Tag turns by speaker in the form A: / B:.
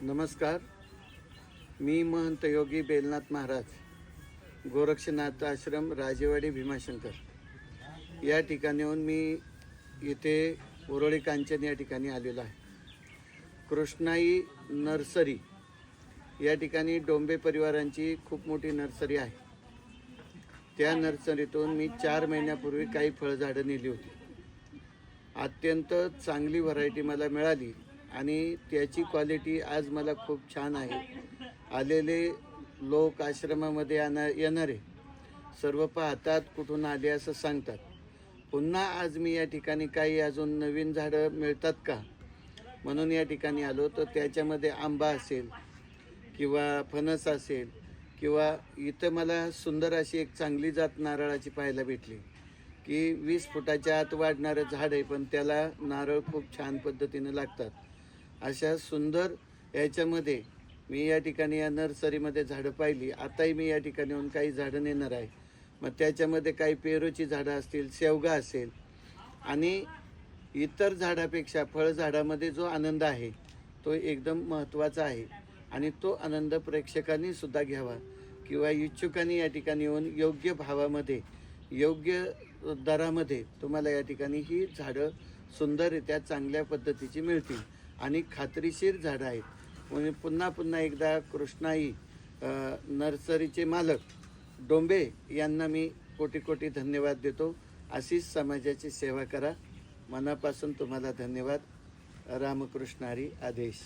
A: नमस्कार. मी महंत योगी बेलनाथ महाराज, गोरक्षनाथ आश्रम, राजेवाडी, भीमाशंकर या ठिकाणाहून मी इथे उरोळी कांचन या ठिकाणी आलेलो आहे. कृष्णाई नर्सरी या ठिकाणी डोंबे परिवारांची खूप मोठी नर्सरी आहे. त्या नर्सरीतून मी 4 महिन्यापूर्वी काही फळझाडं नेली होती. अत्यंत चांगली व्हरायटी मला मिळाली आणि त्याची क्वालिटी आज मला खूप छान आहे. आलेले लोक आश्रमामध्ये येणारे सर्व पाहतात, कुठून आले असं सांगतात. पुन्हा आज मी या ठिकाणी काही अजून नवीन झाडं मिळतात का म्हणून या ठिकाणी आलो. तर त्याच्यामध्ये आंबा असेल किंवा फणस असेल किंवा इथं मला सुंदर अशी एक चांगली जात नारळाची पाहायला भेटली की 20 फुटाच्या आत वाढणारं झाड आहे, पण त्याला नारळ खूप छान पद्धतीने लागतात. अशा सुंदर याच्यामध्ये मी या ठिकाणी या नर्सरीमध्ये झाडं पाहिली. आताही मी या ठिकाणी येऊन काही झाडं नेणार आहे. मग त्याच्यामध्ये काही पेरूची झाडं असतील, शेवगा असेल आणि इतर झाडापेक्षा फळझाडामध्ये जो आनंद आहे तो एकदम महत्त्वाचा आहे आणि तो आनंद प्रेक्षकांनी सुद्धा घ्यावा किंवा इच्छुकांनी या ठिकाणी येऊन योग्य भावामध्ये योग्य दरामध्ये तुम्हाला या ठिकाणी ही झाडं सुंदररित्या चांगल्या पद्धतीची मिळतील आणि खात्रीशीर झाडं आहेत. म्हणून पुन्हा एकदा कृष्णाई नर्सरीचे मालक डोंबे यांना मी कोटी धन्यवाद देतो. अशीच समाजाची सेवा करा. मनापासून तुम्हाला धन्यवाद. रामकृष्ण हरी. आदेश.